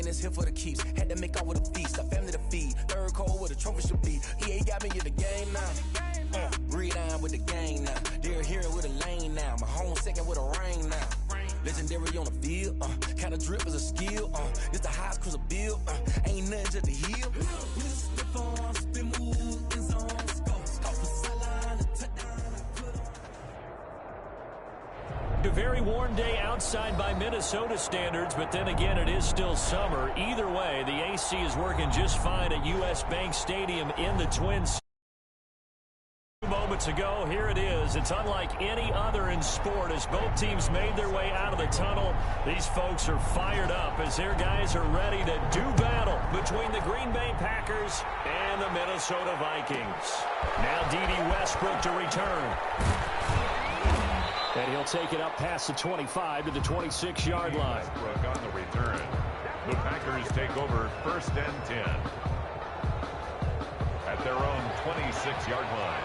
it's here for the keeps. Had to make out with a feast, a family to feed. Third cold with a trophy should be. EA got me in the game now. Read on with the gang now. They're here with a lane now. My home second with a rain now. Legendary on the field, kind of drip is a skill. It's the highest cruiser bill. Ain't nothing just to heal. A very warm day outside by Minnesota standards, but then again, it is still summer. Either way, the AC is working just fine at U.S. Bank Stadium in the Twin Cities. Moments ago, here it is. It's unlike any other in sport as both teams made their way out of the tunnel. These folks are fired up as their guys are ready to do battle between the Green Bay Packers and the Minnesota Vikings. Now D.D. Westbrook to return. And he'll take it up past the 25 to the 26-yard line. Westbrook on the return. The Packers take over 1st and 10 at their own 26-yard line.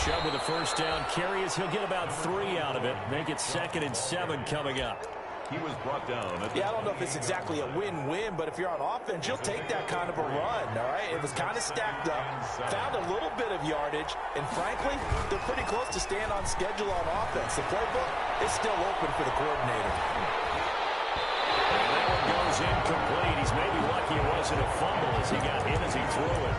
Chubb with a first down carry as he'll get about 3 out of it. Make it 2nd and 7 coming up. He was brought down. Yeah, I don't know if it's exactly a win-win, but if you're on offense, you'll take that kind of a run, all right? It was kind of stacked up, found a little bit of yardage, and frankly, they're pretty close to staying on schedule on offense. The playbook is still open for the coordinator. And that one goes incomplete. He's maybe lucky it wasn't a fumble as he got hit as he threw it.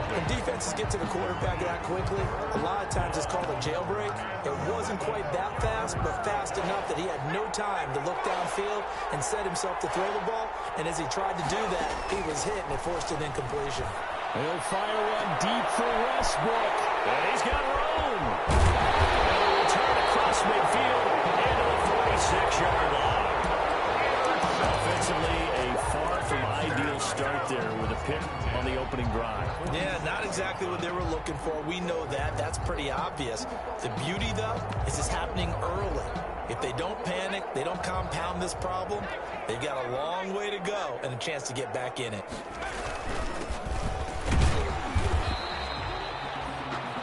When defenses get to the quarterback that quickly, a lot of times it's called a jailbreak. It wasn't quite that fast, but fast enough that he had no time to look downfield and set himself to throw the ball. And as he tried to do that, he was hit and it forced an incompletion. He'll fire one deep for Westbrook. And he's got room. And a return across midfield into the 46-yard line. Offensively, a far from ideal start there with a pick on the opening drive. Yeah, not exactly what they were looking for. We know that. That's pretty obvious. The beauty, though, is it's happening early. If they don't panic, they don't compound this problem, they've got a long way to go and a chance to get back in it.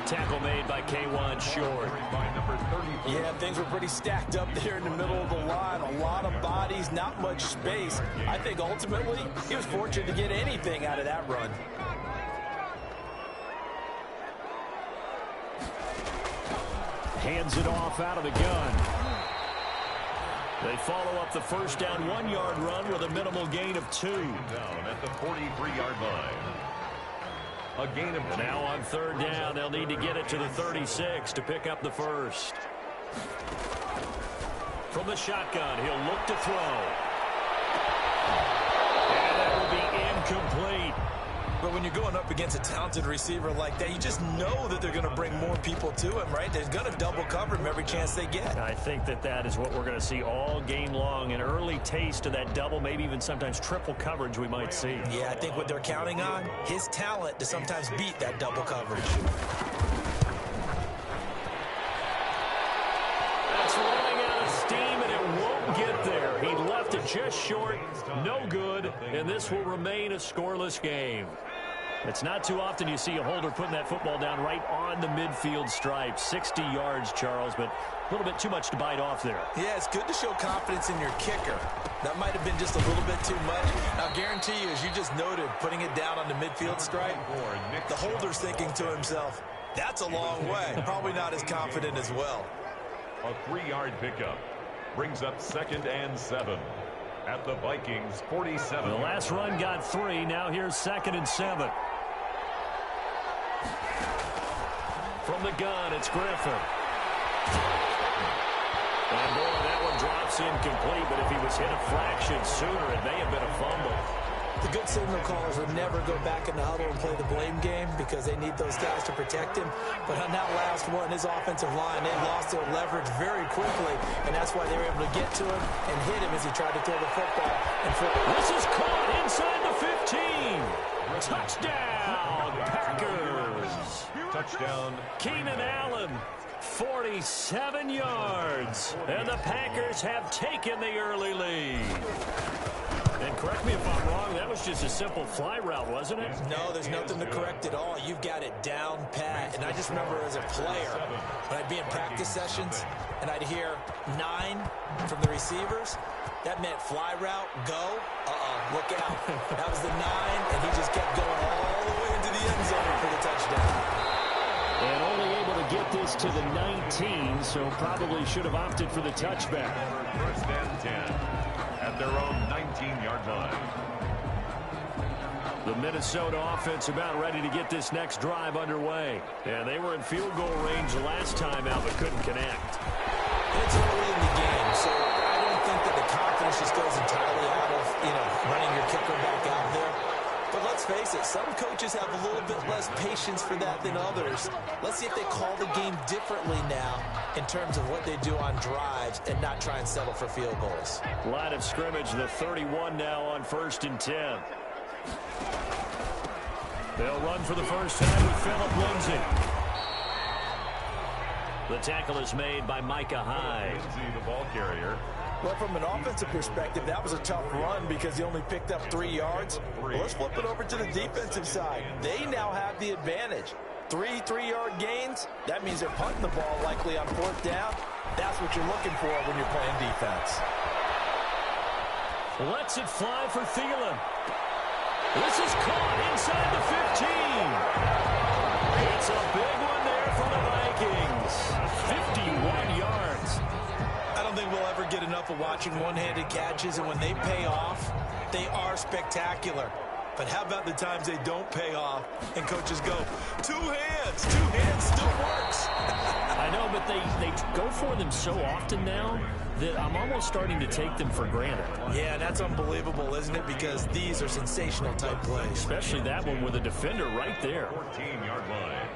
Tackle made by K1 Short. By number 34. Yeah, things were pretty stacked up there in the middle of the line. A lot of bodies, not much space. I think ultimately he was fortunate to get anything out of that run. Hands it off out of the gun. They follow up the first down 1-yard run with a minimal gain of 2. Down at the 43-yard line. A gain of 2. Now on 3rd down, they'll need to get it to the 36 to pick up the first. From the shotgun, he'll look to throw. And that will be incomplete. But when you're going up against a talented receiver like that, you just know that they're going to bring more people to him, right? They're going to double cover him every chance they get. I think that is what we're going to see all game long. An early taste of that double, maybe even sometimes triple coverage we might see. Yeah, I think what they're counting on, his talent to sometimes beat that double coverage. That's running out of steam, and it won't get there. He left it just short, no good, and this will remain a scoreless game. It's not too often you see a holder putting that football down right on the midfield stripe. 60 yards, Charles, but a little bit too much to bite off there. Yeah, it's good to show confidence in your kicker. That might have been just a little bit too much. I'll guarantee you, as you just noted, putting it down on the midfield stripe, the holder's thinking to himself, that's a long way. Probably not as confident as well. A 3-yard pickup brings up 2nd and 7 at the Vikings 47. The last run got 3. Now here's 2nd and 7. From the gun, it's Griffin. And boy, that one drops incomplete, but if he was hit a fraction sooner, it may have been a fumble. The good signal callers would never go back in the huddle and play the blame game because they need those guys to protect him. But on that last one, his offensive line, they lost their leverage very quickly, and that's why they were able to get to him and hit him as he tried to throw the football. This is caught inside the 15. Touchdown, Packers. Touchdown. Keenan Allen, 47 yards. And the Packers have taken the early lead. And correct me if I'm wrong, that was just a simple fly route, wasn't it? No, there's nothing to correct at all. You've got it down pat. And I just remember as a player, when I'd be in practice sessions and I'd hear 9 from the receivers, that meant fly route, go, look out. That was the 9, and he just kept going all the way into the end zone for the touchdown. And only able to get this to the 19, so probably should have opted for the touchback. First and 10 at their own 19-yard line. The Minnesota offense about ready to get this next drive underway. And they were in field goal range last time out, but couldn't connect. It's early in the game, so I don't think that the confidence just goes entirely out of, running your kicker back out there. But let's face it, some coaches have a little bit less patience for that than others. Let's see if they call the game differently now in terms of what they do on drives and not try and settle for field goals. Line of scrimmage, the 31 now on 1st and 10. They'll run for the first time with Phillip Lindsay. The tackle is made by Micah Hyde. Lindsay, the ball carrier. Well, from an offensive perspective, that was a tough run because he only picked up 3 yards. Well, let's flip it over to the defensive side. They now have the advantage. 3 3-yard gains, that means they're punting the ball likely on 4th down. That's what you're looking for when you're playing defense. Lets it fly for Thielen. This is caught inside the 15. It's a big one there for the Vikings. 51 yards. I don't think we'll ever get enough of watching one-handed catches, and when they pay off, they are spectacular. But how about the times they don't pay off and coaches go, 2 hands still works. I know, but they go for them so often now that I'm almost starting to take them for granted. Yeah, that's unbelievable, isn't it? Because these are sensational type plays. Especially that one with a defender right there. 14-yard line.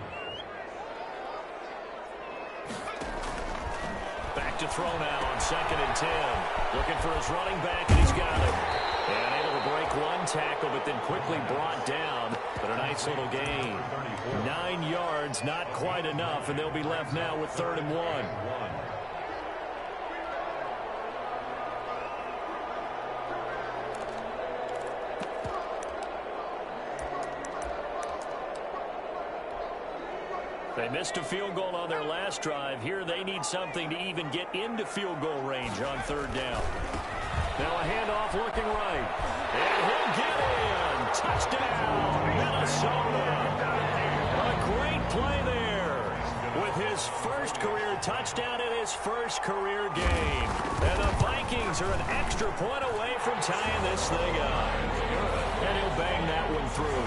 Back to throw now on 2nd and 10. Looking for his running back, and he's got it. And able to break one tackle, but then quickly brought down. But a nice little gain. 9 yards, not quite enough, and they'll be left now with 3rd and 1. They missed a field goal on their last drive. Here they need something to even get into field goal range on 3rd down. Now a handoff looking right. And he'll get in. Touchdown, Minnesota. A great play there with his first career touchdown in his first career game. And the Vikings are an extra point away from tying this thing up. And he'll bang that one through.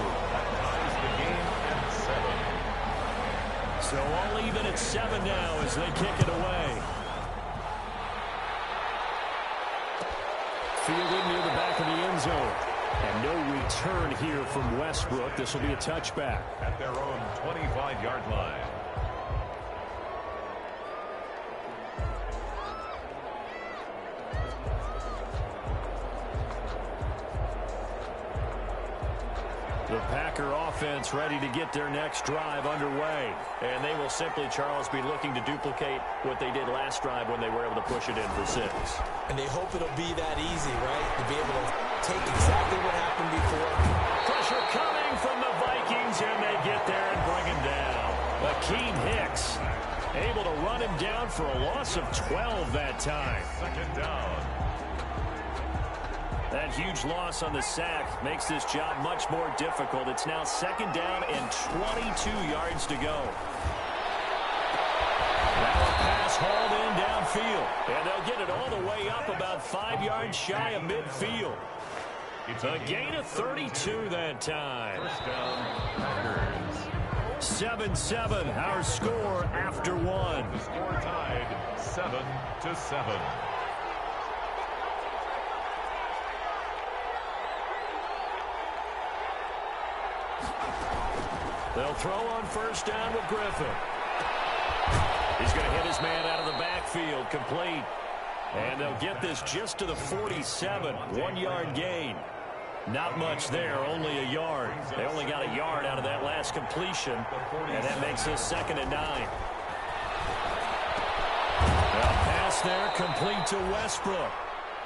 The game at 7. So all even at 7 now as they kick it away. Fielded near the back of the end zone. And no return here from Westbrook. This will be a touchback. At their own 25-yard line. The Packer offense ready to get their next drive underway. And they will simply, Charles, be looking to duplicate what they did last drive when they were able to push it in for 6. And they hope it'll be that easy, right? To be able to take exactly what happened before. Pressure coming from the Vikings, and they get there and bring him down. Akeem Hicks able to run him down for a loss of 12 that time. 2nd down. That huge loss on the sack makes this job much more difficult. It's now 2nd down and 22 yards to go. Now a pass hauled in downfield. And they'll get it all the way up about 5 yards shy of midfield. It's a gain of 32 that time. 1st down, Packers. 7-7, our score after 1. The score tied 7-7. They'll throw on 1st down with Griffin. He's going to hit his man out of the backfield, complete. And they'll get this just to the 47, 1-yard gain. Not much there, only a yard. They only got a yard out of that last completion, and that makes this 2nd and 9. A pass there complete to Westbrook.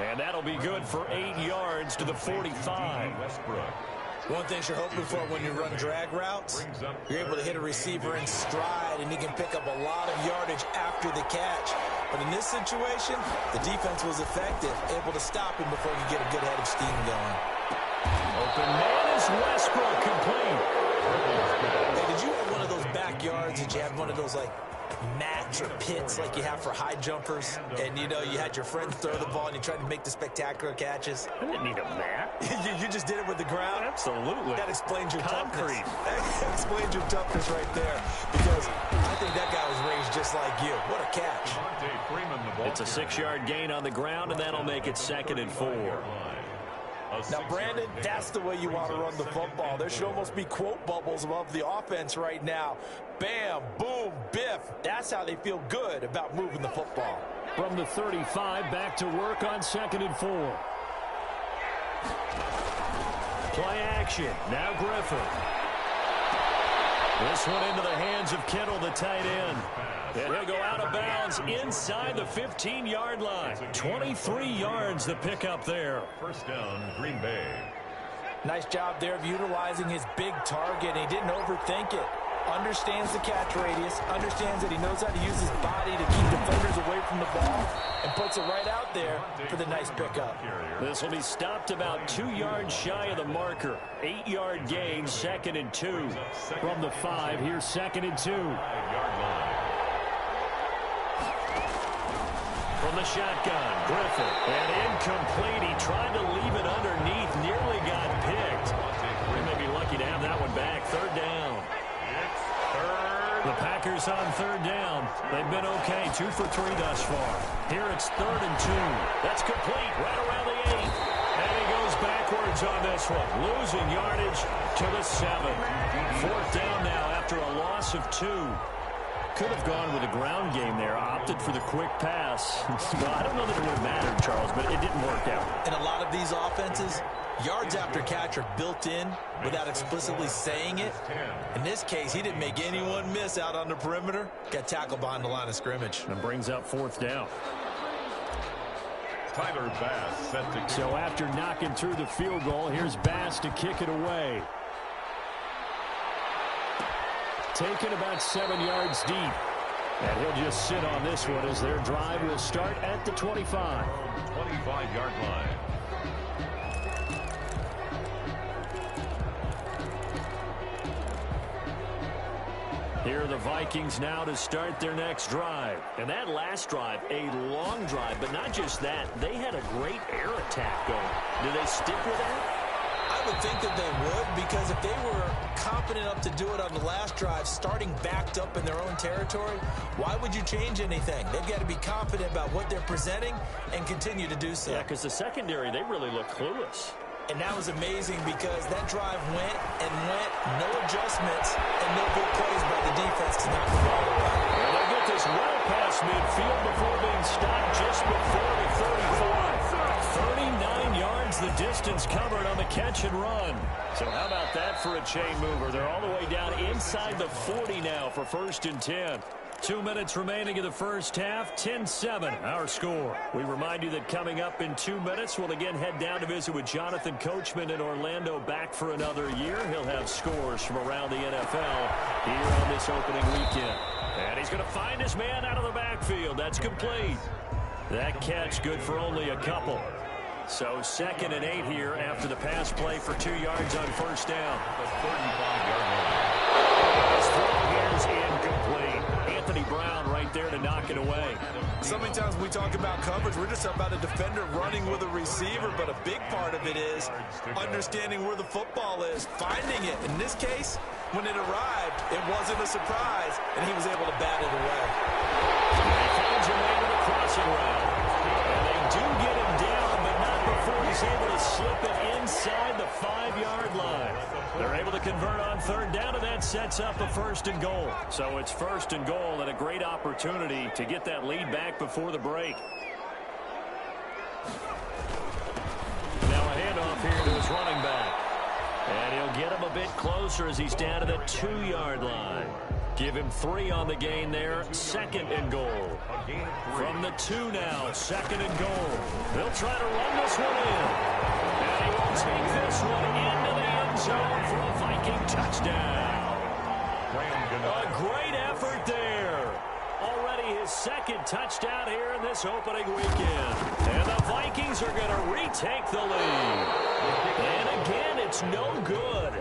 And that'll be good for 8 yards to the 45. One thing you're hoping for when you run drag routes, you're able to hit a receiver in stride, and he can pick up a lot of yardage after the catch. But in this situation, the defense was effective, able to stop him before you get a good head of steam going. Open man is Westbrook, complete. Hey, did you have one of those backyards? Did you have one of those, like, mats or pits like you have for high jumpers? And, you know, you had your friends throw the ball and you tried to make the spectacular catches? I didn't need a mat. you just did it with the ground? Absolutely. That explains your concrete. Toughness. That explains your toughness right there. Because I think that guy was raised just like you. What a catch. It's a 6-yard gain on the ground, and that'll make it 2nd and 4. Now, Brandon, that's the way you want to run the football. There should almost be quote bubbles above the offense right now. Bam, boom, biff. That's how they feel good about moving the football. From the 35, back to work on 2nd and 4. Play action. Now Griffin. This one into the hands of Kittle, the tight end. And he'll go out of bounds inside the 15-yard line. 23 yards the pickup there. First down, Green Bay. Nice job there of utilizing his big target. He didn't overthink it. Understands the catch radius, understands that he knows how to use his body to keep defenders away from the ball, and puts it right out there for the nice pickup. This will be stopped about 2 yards shy of the marker. 8-yard gain, 2nd and 2. From the 5, here's 2nd and 2. From the shotgun, Griffin, and incomplete. He tried to leave it underneath, nearly got picked. We may be lucky to have that one back. 3rd down. The Packers on 3rd down. They've been okay, 2 for 3 thus far. Here it's 3rd and 2. That's complete, right around the 8. And he goes backwards on this one, losing yardage to the 7. 4th down now after a loss of 2. Could have gone with a ground game there, opted for the quick pass. Well, I don't know that it would have mattered, Charles, but it didn't work out. In a lot of these offenses, yards after catch are built in without explicitly saying it. In this case, he didn't make anyone miss out on the perimeter. Got tackled behind the line of scrimmage. And brings up 4th down. Tyler Bass set to kick. So after knocking through the field goal, here's Bass to kick it away. Taken about 7 yards deep. And he'll just sit on this one as their drive will start at the 25. 25-yard line. Here are the Vikings now to start their next drive. And that last drive, a long drive, but not just that. They had a great air attack going. Do they stick with that? I would think that they would, because if they were confident enough to do it on the last drive, starting backed up in their own territory, why would you change anything? They've got to be confident about what they're presenting and continue to do so. Yeah, because the secondary, they really look clueless. And that was amazing because that drive went and went, no adjustments, and no good plays by the defense to knock the ball away. And they get this well past midfield before being stopped just before the 34. 39 yards the distance covered on the catch and run. So how about that for a chain mover? They're all the way down inside the 40 now for 1st and 10. 2 minutes remaining in the first half, 10-7, our score. We remind you that coming up in 2 minutes, we'll again head down to visit with Jonathan Coachman in Orlando, back for another year. He'll have scores from around the NFL here on this opening weekend. And he's going to find his man out of the backfield. That's complete. That catch good for only a couple. So 2nd and 8 here after the pass play for 2 yards on 1st down. 35-yard line. His throw here is incomplete. Anthony Brown right there to knock it away. So many times when we talk about coverage, we're just about a defender running with a receiver, but a big part of it is understanding where the football is, finding it. In this case, when it arrived, it wasn't a surprise, and he was able to bat it away. He finds a way to the crossing route. And they do get him down, but not before he's able to slip it inside the 5-yard line. They're able to convert on 3rd down, and that sets up a 1st and goal. So it's 1st and goal and a great opportunity to get that lead back before the break. Now a handoff here to his running back. And he'll get him a bit closer as he's down to the 2-yard line. Give him 3 on the gain there. 2nd and goal. From the 2 now, 2nd and goal. They'll try to run this one in. And he will take this one into the end zone for a Viking touchdown. A great effort there. Already his 2nd touchdown here in this opening weekend. And the Vikings are going to retake the lead. And again, it's no good.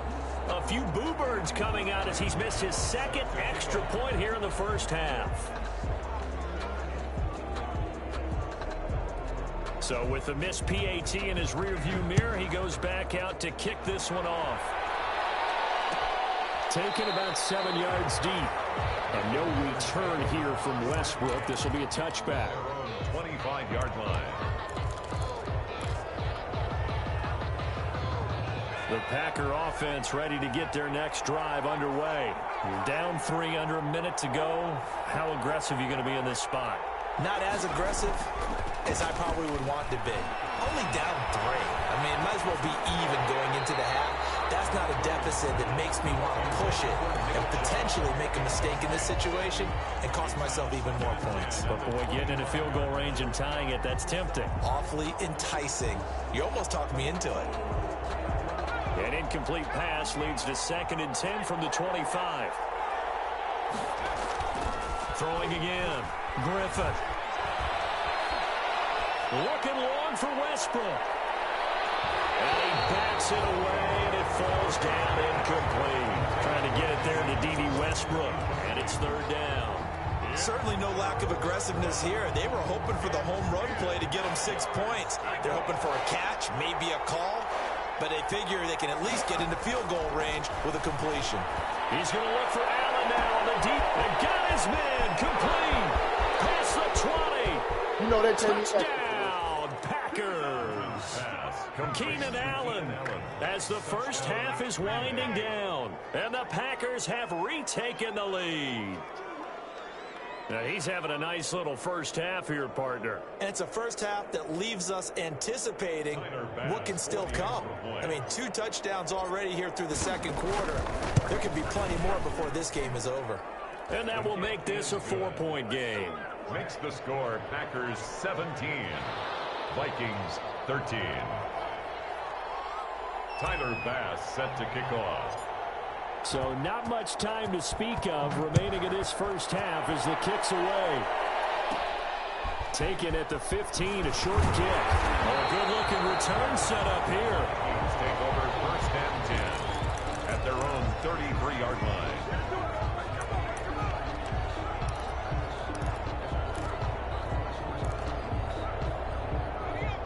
A few boo birds coming out as he's missed his 2nd extra point here in the first half. So with the missed PAT in his rearview mirror, he goes back out to kick this one off. Taken about 7 yards deep. And no return here from Westbrook. This will be a touchback. 25-yard line. The Packer offense ready to get their next drive underway. Down 3 under a minute to go. How aggressive are you going to be in this spot? Not as aggressive as I probably would want to be. Only down 3. I mean, it might as well be even going into the half. That's not a deficit that makes me want to push it and potentially make a mistake in this situation and cost myself even more points. But boy, getting into field goal range and tying it, that's tempting. Awfully enticing. You almost talked me into it. An incomplete pass leads to 2nd and 10 from the 25. Throwing again. Griffin. Looking long for Westbrook. And he backs it away, and it falls down incomplete. Trying to get it there to D.D. Westbrook, and it's 3rd down. Certainly no lack of aggressiveness here. They were hoping for the home run play to get them 6 points. They're hoping for a catch, maybe a call, but they figure they can at least get into field goal range with a completion. He's going to look for Allen now on the deep. And got his man complete. Past the 20. You know they Touchdown, Packers. Keenan Allen as the first half is winding down. And the Packers have retaken the lead. Now, he's having a nice little first half here, partner. And it's a first half that leaves us anticipating what can still come. I mean, 2 touchdowns already here through the 2nd quarter. There could be plenty more before this game is over. And that will make this a 4-point game. Makes the score Packers 17, Vikings 13. Tyler Bass set to kick off. So not much time to speak of remaining in this first half as the kick's away. Taken at the 15, a short kick. Oh, a good-looking return set up here. Teams take over 1st and 10 at their own 33-yard line.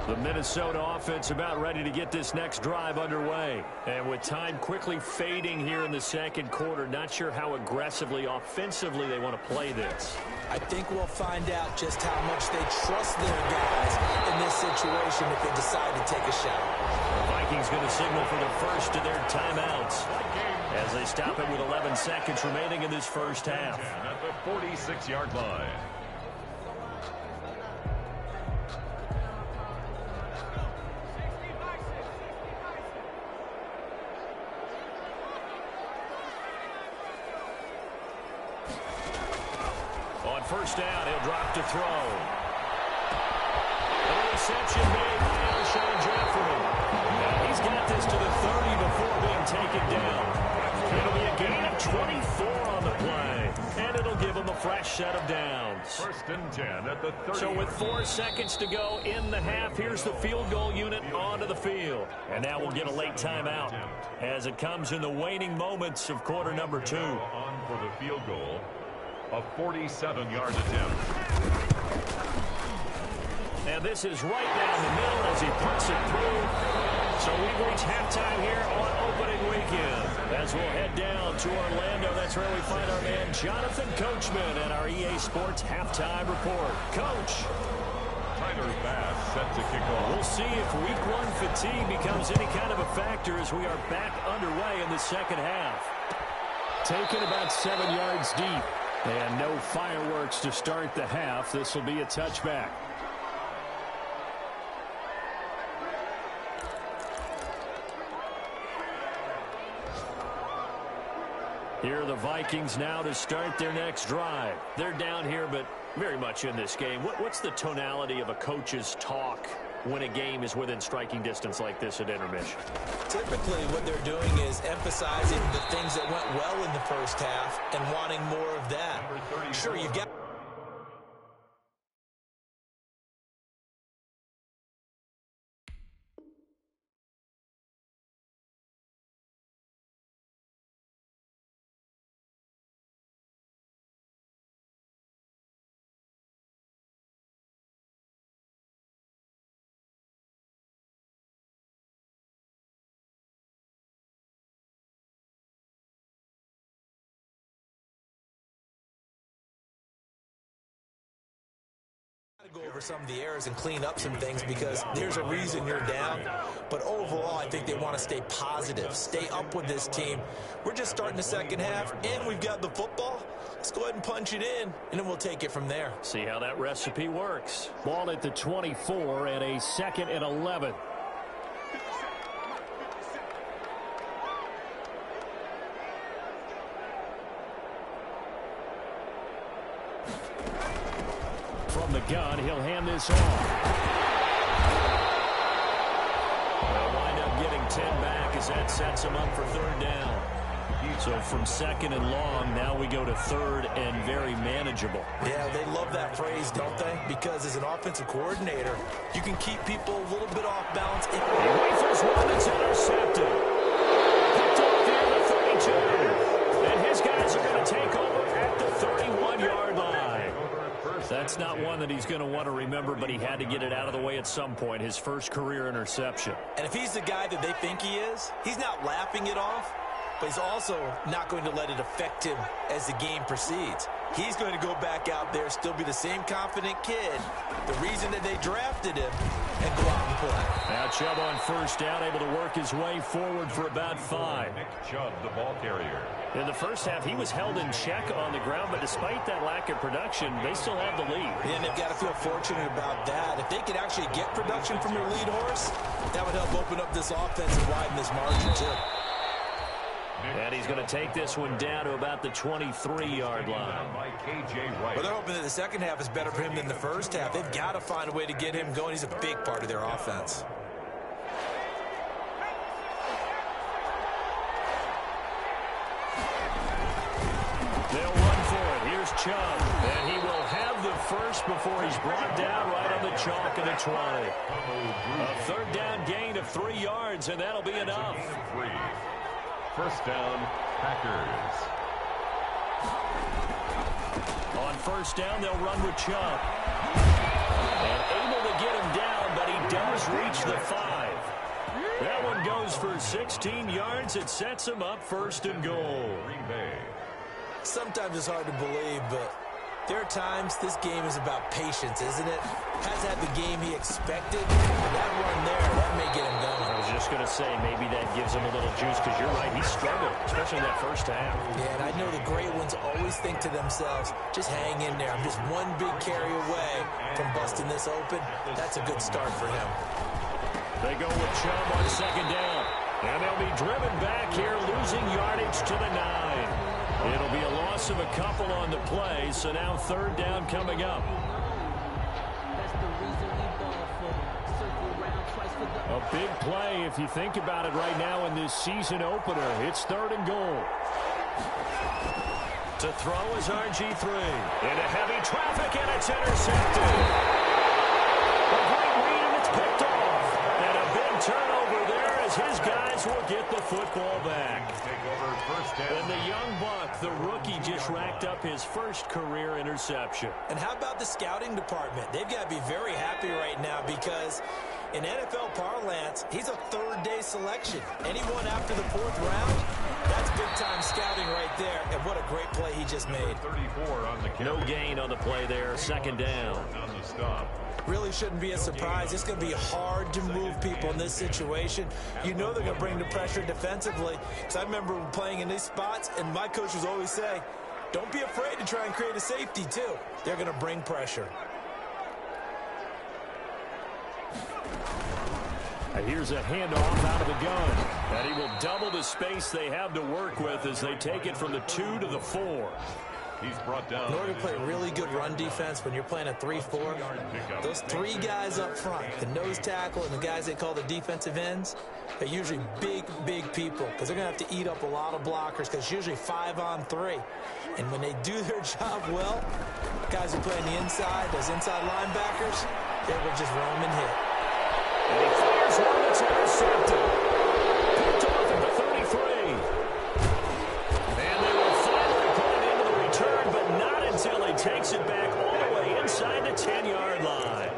The Minnesota offense about ready to get this next drive underway. And with time quickly fading here in the 2nd quarter, not sure how aggressively, offensively they want to play this. I think we'll find out just how much they trust their guys in this situation if they decide to take a shot. The Vikings going to signal for the first of their timeouts as they stop it with 11 seconds remaining in this first half. At the 46-yard line. On 1st down, he'll drop to throw. The reception made by Alshon Jeffrey. Now he's got this to the 30 before being taken down. It'll be a gain of 24 on the play, and it'll give him a fresh set of downs. 1st and 10 at the 30. So with 4 seconds to go in the half, here's the field goal unit onto the field. And now we'll get a late timeout as it comes in the waning moments of quarter number 2. On for the field goal. A 47-yard attempt. And this is right down the middle as he puts it through. So we reach halftime here on opening weekend. As we'll head down to Orlando, that's where we find our man Jonathan Coachman at our EA Sports Halftime Report. Coach. Tyler Bass set to kick off. We'll see if week 1 fatigue becomes any kind of a factor as we are back underway in the 2nd half. Taken about 7 yards deep. And no fireworks to start the half. This will be a touchback. Here are the Vikings now to start their next drive. They're down here, but very much in this game. What's the tonality of a coach's talk when a game is within striking distance like this at intermission? Typically, what they're doing is emphasizing the things that went well in the first half and wanting more of that. Sure, you've got... go over some of the errors and clean up some things because there's a reason you're down. But overall, I think they want to stay positive, stay up with this team. We're just starting the second half, and we've got the football. Let's go ahead and punch it in, and then we'll take it from there. See how that recipe works. Ball at the 24 and a 2nd and 11. From the gun, he'll hand this off. They'll wind up getting 10 back as that sets him up for 3rd down. So from 2nd and long, now we go to 3rd and very manageable. Yeah, they love that phrase, don't they? Because as an offensive coordinator, you can keep people a little bit off balance. He rifles one that's intercepted. Picked off here at the 32. And his guys are going to take over at the 31-yard line. That's not one that he's going to want to remember, but he had to get it out of the way at some point, his first career interception. And if he's the guy that they think he is, he's not laughing it off, but he's also not going to let it affect him as the game proceeds. He's going to go back out there, still be the same confident kid, the reason that they drafted him, and go out and play. Now Chubb on 1st down, able to work his way forward for about 5. Nick Chubb, the ball carrier. In the first half, he was held in check on the ground, but despite that lack of production, they still have the lead. And they've got to feel fortunate about that. If they could actually get production from their lead horse, that would help open up this offense and widen this margin, too. And he's going to take this one down to about the 23-yard line. Well, they're hoping that the second half is better for him than the first half. They've got to find a way to get him going. He's a big part of their offense. They'll run for it. Here's Chubb. And he will have the first before he's brought down right on the chalk of the 20. A 3rd down gain of 3 yards, and that'll be enough. 1st down, Packers. On 1st down, they'll run with Chubb. And able to get him down, but he does reach the 5. That one goes for 16 yards. It sets him up 1st and goal. Green Bay. Sometimes it's hard to believe, but there are times this game is about patience, isn't it? Has had the game he expected. That run there, that may get him going. I was just going to say, maybe that gives him a little juice, because you're right, he struggled, especially in that first half. Yeah, and I know the great ones always think to themselves, just hang in there. I'm just one big carry away from busting this open. That's a good start for him. They go with Chubb on 2nd down. And they'll be driven back here, losing yardage to the 9. It'll be a loss of a couple on the play, so now 3rd down coming up. A big play if you think about it right now in this season opener. It's 3rd and goal. To throw is RG3. Into heavy traffic, and it's intercepted. A great read, and it's picked off. And a big turnover there as his guys will get the football back. And the young buck, the rookie, just racked up his first career interception. And how about the scouting department? They've got to be very happy right now because in NFL parlance, he's a 3rd-day selection. Anyone after the 4th round, that's big-time scouting right there. And what a great play he just made. 34 on the carry. No gain on the play there. 2nd down. On the stop. Really shouldn't be a surprise. It's going to be hard to move people in this situation. You know they're going to bring the pressure defensively. Because I remember playing in these spots, and my coaches always say, don't be afraid to try and create a safety, too. They're going to bring pressure. And here's a handoff out of the gun. And he will double the space they have to work with as they take it from the 2 to the 4. He's brought down. In order to play really good run defense when you're playing a 3-4, those 3 guys up front, the nose tackle and the guys they call the defensive ends, are usually big, big people because they're going to have to eat up a lot of blockers because it's usually 5 on 3. And when they do their job well, guys who play on the inside, those inside linebackers, they will just roam and hit. And he fires one that's intercepted. Picked off at the 33. And they will finally put it into the return, but not until he takes it back all the way inside the 10-yard line.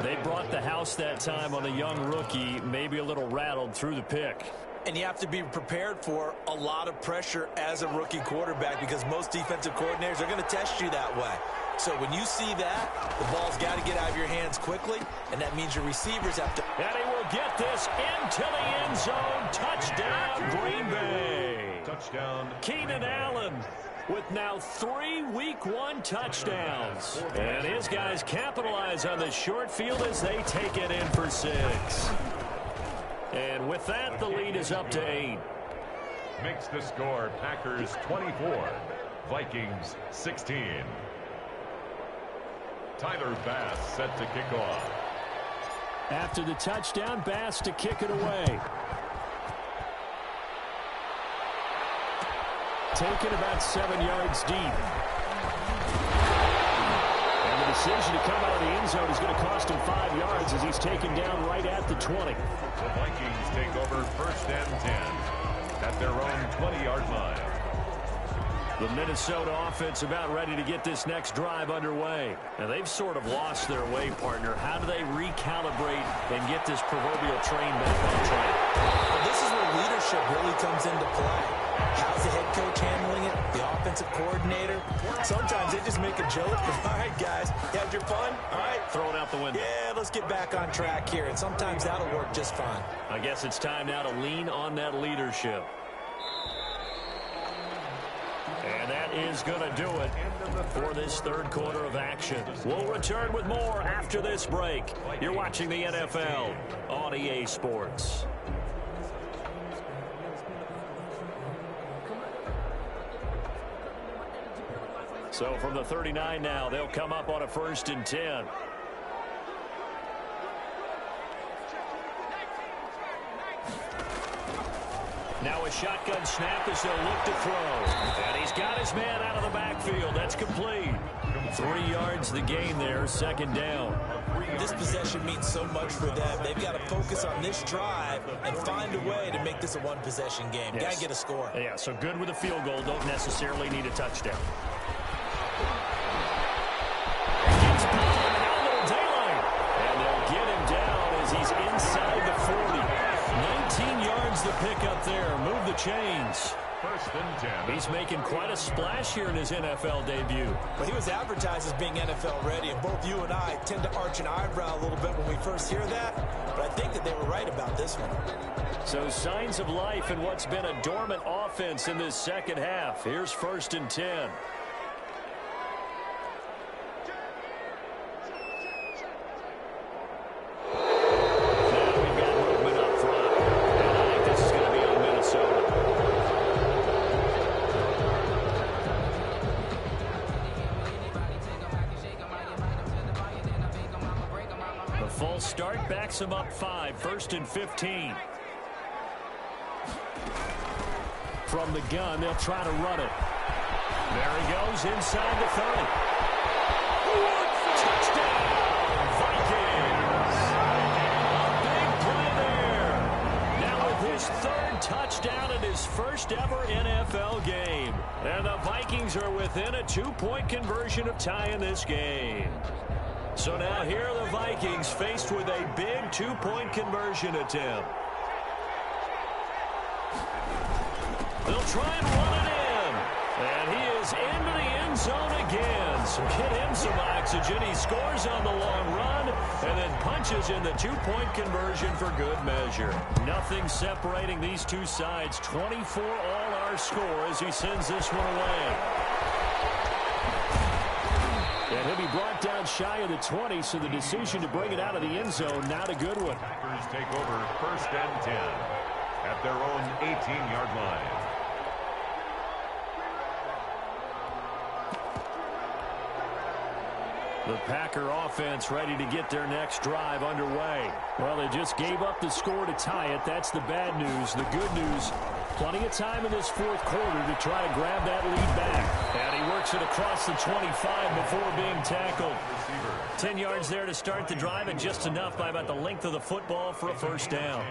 They brought the house that time on a young rookie, maybe a little rattled through the pick. And you have to be prepared for a lot of pressure as a rookie quarterback because most defensive coordinators are going to test you that way. So when you see that, the ball's got to get out of your hands quickly, and that means your receivers have to. And he will get this into the end zone. Touchdown, Green Bay. Touchdown. Keenan Allen with now 3 Week 1 touchdowns. And his guys capitalize on the short field as they take it in for 6. And with that, the lead is up to 8. Makes the score Packers 24, Vikings 16. Tyler Bass set to kick off. After the touchdown, Bass to kick it away. Taken about 7 yards deep. And the decision to come out of the end zone is going to cost him 5 yards as he's taken down right at the 20. The Vikings take over 1st and 10 at their own 20-yard line. The Minnesota offense about ready to get this next drive underway. Now, they've sort of lost their way, partner. How do they recalibrate and get this proverbial train back on track? Well, this is where leadership really comes into play. How's the head coach handling it? The offensive coordinator? Sometimes they just make a joke. All right, guys, you had your fun? All right. Throw it out the window. Yeah, let's get back on track here. And sometimes that'll work just fine. I guess it's time now to lean on that leadership. And that is going to do it for this 3rd quarter of action. We'll return with more after this break. You're watching the NFL on EA Sports. So from the 39 now, they'll come up on a 1st and 10. Now a shotgun snap as they'll look to throw. And he's got his man out of the backfield. That's complete. 3 yards the gain there, 2nd down. This possession means so much for them. They've got to focus on this drive and find a way to make this a one-possession game. Yes. Got to get a score. Yeah, so good with a field goal. Don't necessarily need a touchdown. Gets ball and out a little daylight. And they'll get him down as he's inside the 40. 19 yards the pickup there. Move the chains. 1st and 10. He's making quite a splash here in his NFL debut. Well, he was advertised as being NFL ready, and both you and I tend to arch an eyebrow a little bit when we first hear that, but I think that they were right about this one. So signs of life in what's been a dormant offense in this 2nd half. Here's 1st and 10. Full start backs him up 5. 1st and 15. From the gun, they'll try to run it. There he goes inside the 30. Touchdown, Vikings! Big play there. Now with his 3rd touchdown in his 1st ever NFL game. And the Vikings are within a 2-point conversion of tying this game. So now here are the Vikings faced with a big 2-point conversion attempt. They'll try and run it in. And he is into the end zone again. So get him some oxygen. He scores on the long run and then punches in the 2-point conversion for good measure. Nothing separating these two sides. 24 all our score as he sends this one away. And he'll be brought down shy of the 20, so the decision to bring it out of the end zone, not a good one. Packers take over 1st and 10 at their own 18-yard line. The Packer offense ready to get their next drive underway. Well, they just gave up the score to tie it. That's the bad news. The good news, plenty of time in this fourth quarter to try to grab that lead back. And he works it across the 25 before being tackled. 10 yards there to start the drive, and just enough by about the length of the football for a first down.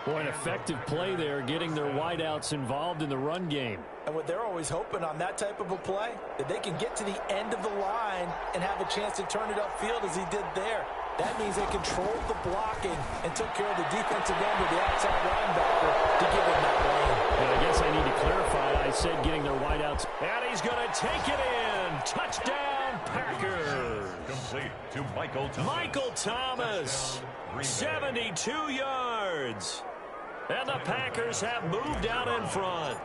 Boy, an effective play there, getting their wideouts involved in the run game. And what they're always hoping on that type of a play, that they can get to the end of the line and have a chance to turn it upfield as he did there. That means they controlled the blocking and took care of the defensive end of the outside linebacker to give him that lane. And I guess I need to clarify. I said getting their wideouts. And he's going to take it in. Touchdown, Packers. Complete to Michael Thomas. Michael Thomas, 72 yards. And the Packers have moved out in front.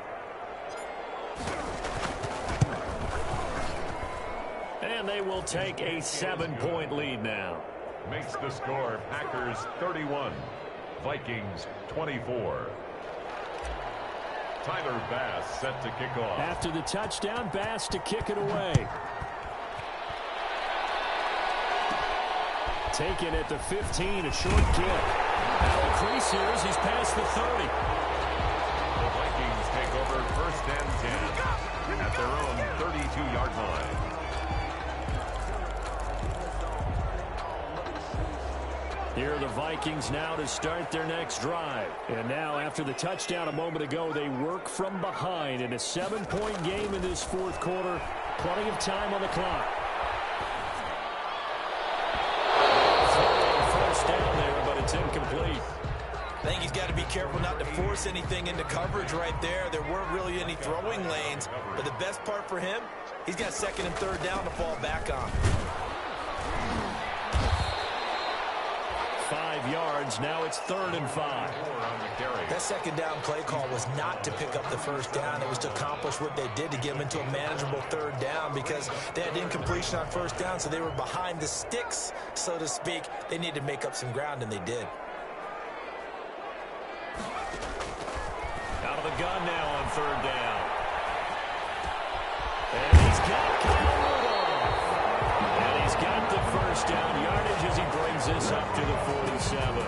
And they will take a 7-point lead now. Makes the score Packers 31, Vikings 24. Tyler Bass set to kick off. After the touchdown, Bass to kick it away. Taken at the 15, a short kick. Out of the crease here as he's past the 30. The Vikings take over 1st and 10 at their own 32-yard line. Here are the Vikings now to start their next drive. And now, after the touchdown a moment ago, they work from behind in a 7-point game in this fourth quarter. Plenty of time on the clock. First down there, but it's incomplete. I think he's got to be careful not to force anything into coverage right there. There weren't really any throwing lanes, but the best part for him, he's got 2nd and 3rd down to fall back on. 5 yards, now it's 3rd and 5. That 2nd down play call was not to pick up the first down. It was to accomplish what they did to get them into a manageable 3rd down because they had incompletion on 1st down, so they were behind the sticks, so to speak. They needed to make up some ground, and they did. Out of the gun now on 3rd down. And he's got Kyle Rudolph. And he's got the first down yardage as he brings this up to the 47.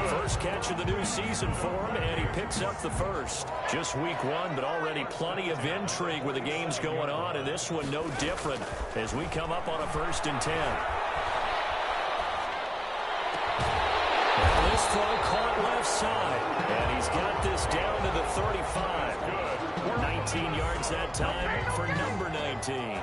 First catch of the new season for him, and he picks up the first. Just week 1, but already plenty of intrigue with the games going on, and this one no different as we come up on a 1st and 10. And this throw caught left side, and he's got this down to the 35. 19 yards that time for number 19.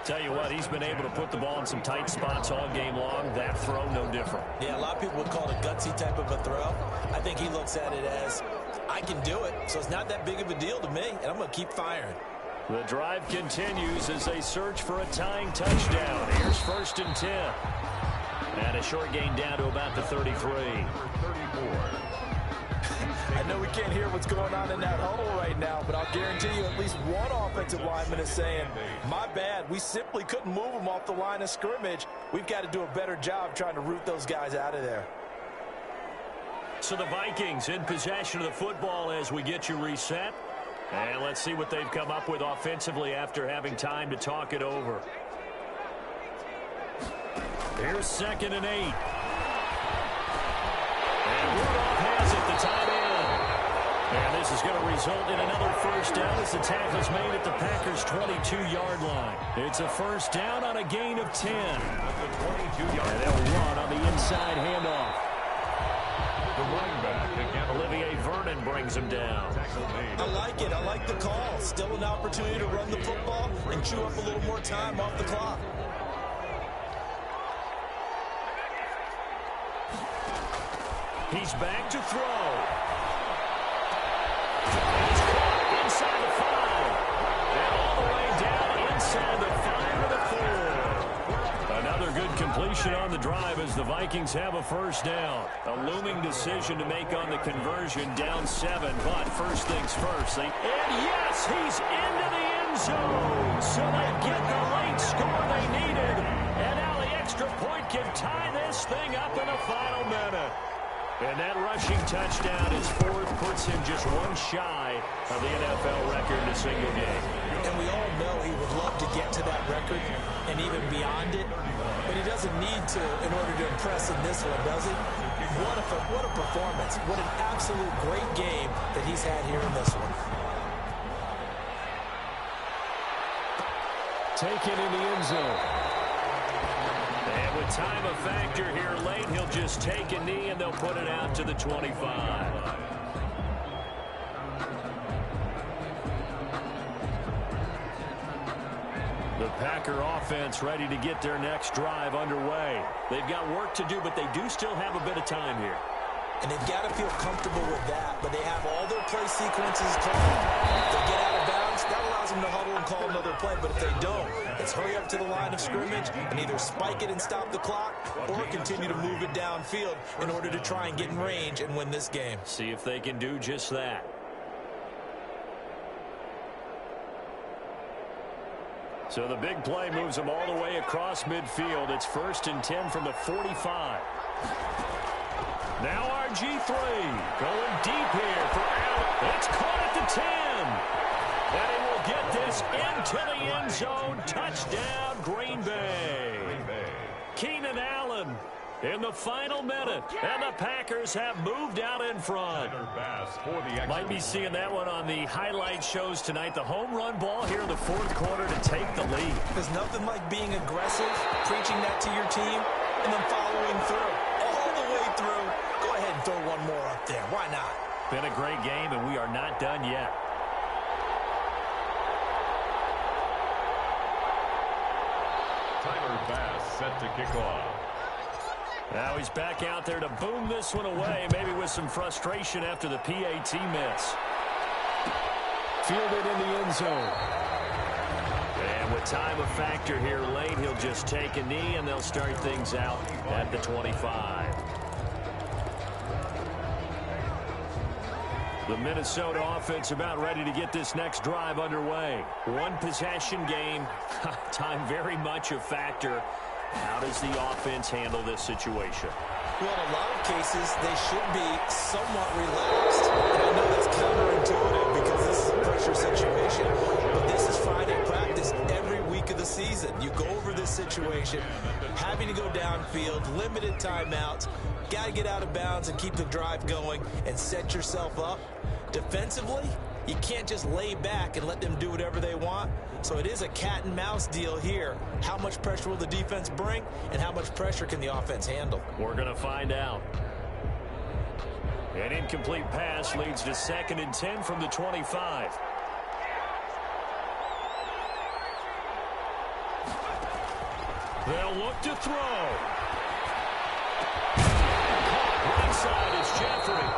Tell you what, he's been able to put the ball in some tight spots all game long. That throw, no different. Yeah, a lot of people would call it a gutsy type of a throw. I think he looks at it as, I can do it, so it's not that big of a deal to me, and I'm going to keep firing. The drive continues as they search for a tying touchdown. Here's 1st and 10. And a short gain down to about the 33. I know we can't hear what's going on in that huddle right now, but I'll guarantee you at least one offensive lineman is saying, my bad, we simply couldn't move them off the line of scrimmage. We've got to do a better job trying to root those guys out of there. So the Vikings in possession of the football as we get you reset. And let's see what they've come up with offensively after having time to talk it over. Here's 2nd and 8. And Rudolph has it, the tight end. And this is going to result in another first down as the tackle is made at the Packers' 22-yard line. It's a first down on a gain of 10. And they'll run on the inside handoff. The running back again. Olivier Vernon brings him down. I like it. I like the call. Still an opportunity to run the football and chew up a little more time off the clock. He's back to throw. He's caught inside the 5. And all the way down inside the 5 of the 4. Another good completion on the drive as the Vikings have a first down. A looming decision to make on the conversion, down 7. But first things first. And yes, he's into the end zone. So they get the late score they thing up in the final minute. And that rushing touchdown, his fourth, puts him just one shy of the NFL record in a single game. And we all know he would love to get to that record and even beyond it, but he doesn't need to in order to impress in this one, does he? What a performance. What an absolute great game that he's had here in this one. Taken in the end zone. And with time a factor here late, he'll just take a knee and they'll put it out to the 25. The Packer offense ready to get their next drive underway. They've got work to do, but they do still have a bit of time here. And they've got to feel comfortable with that, but they have all their play sequences called. If they get out of bounds, that allows them to huddle and call another play, but if they don't, it's hurry up to the line of scrimmage and either spike it and stop the clock or continue to move it downfield in order to try and get in range and win this game. See if they can do just that. So the big play moves them all the way across midfield. It's 1st and 10 from the 45. Now RG3 going deep here for Allen. It's caught at the 10. And he will get this into the end zone. Touchdown, Green Bay. Keenan Allen in the final minute. And the Packers have moved out in front. Might be seeing that one on the highlight shows tonight. The home run ball here in the fourth quarter to take the lead. There's nothing like being aggressive, preaching that to your team, and then following through. All the way through. Go ahead and throw one more up there. Why not? Been a great game, and we are not done yet. Tyler Bass set to kick off. Now he's back out there to boom this one away, maybe with some frustration after the PAT miss. Fielded in the end zone. And with time a factor here late, he'll just take a knee, and they'll start things out at the 25. The Minnesota offense about ready to get this next drive underway. One possession game, time very much a factor. How does the offense handle this situation? Well, in a lot of cases, they should be somewhat relaxed. And I know that's counterintuitive because this is a pressure situation, but this is Friday practice every week of the season. You go over this situation, having to go downfield, limited timeouts, got to get out of bounds and keep the drive going and set yourself up. Defensively, you can't just lay back and let them do whatever they want. So it is a cat and mouse deal here. How much pressure will the defense bring, and how much pressure can the offense handle? We're going to find out. An incomplete pass leads to 2nd and 10 from the 25. They'll look to throw. Right side is Jeffrey.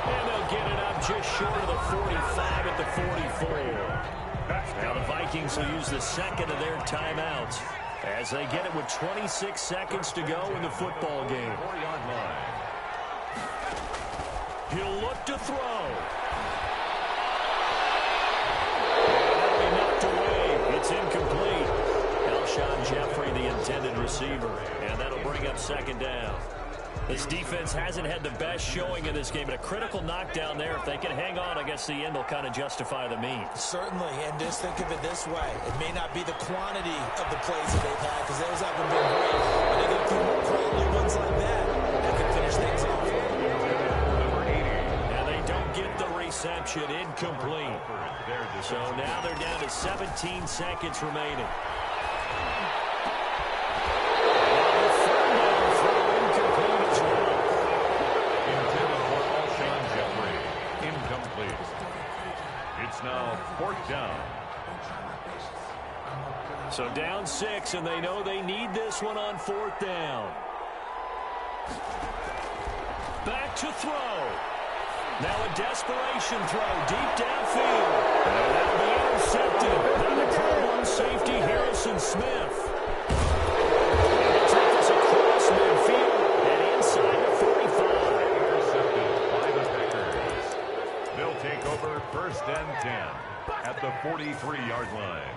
And they'll get it up just short of the 45 at the 44. Now the Vikings will use the second of their timeouts as they get it with 26 seconds to go in the football game. He'll look to throw. And that'll be knocked away. It's incomplete. Alshon Jeffrey, the intended receiver. And that'll bring up 2nd down. This defense hasn't had the best showing in this game, but a critical knockdown there. If they can hang on, I guess the end will kind of justify the means. Certainly, and just think of it this way. It may not be the quantity of the plays that they've had, because those haven't been great, but they get a few more quality ones like that can finish things off. And they don't get the reception. Incomplete. So now they're down to 17 seconds remaining. Now 4th down. So down 6, and they know they need this one on 4th down. Back to throw. Now a desperation throw deep downfield. And that'll be intercepted. Now the Cleveland safety, Harrison Smith. It's across midfield and inside the 45. Intercepted by the Packers. They'll take over 1st and 10 at the 43-yard line.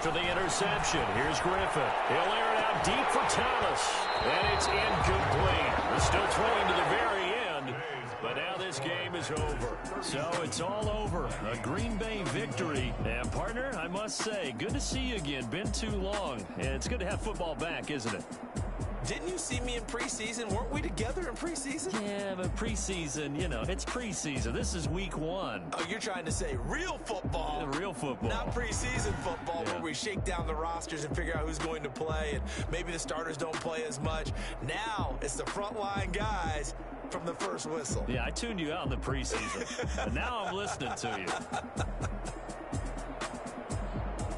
after the interception. Here's Griffin. He'll air it out deep for Thomas. And it's incomplete. He's still throwing to the very end. But now this game is over. So it's all over. A Green Bay victory. And, partner, I must say, good to see you again. Been too long. And it's good to have football back, isn't it? Didn't you see me in preseason? Weren't we together in preseason? Yeah, but preseason, you know, it's preseason. This is week 1. Oh, you're trying to say real football. Yeah, real football. Not preseason football, where we shake down the rosters and figure out who's going to play, and maybe the starters don't play as much. Now it's the frontline guys from the first whistle. Yeah, I tuned you out in the preseason. But now I'm listening to you.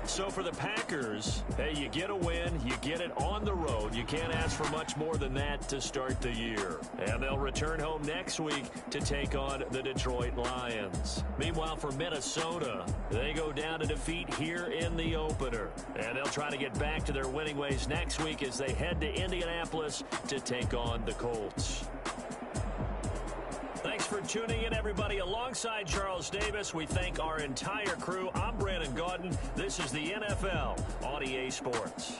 So for the Packers, hey, you get a win, you get it on the road. You can't ask for much more than that to start the year. And they'll return home next week to take on the Detroit Lions. Meanwhile, for Minnesota, they go down to defeat here in the opener. And they'll try to get back to their winning ways next week as they head to Indianapolis to take on the Colts. Thanks for tuning in, everybody. Alongside Charles Davis, we thank our entire crew. I'm Brandon Gaudin. This is the NFL on EA Sports.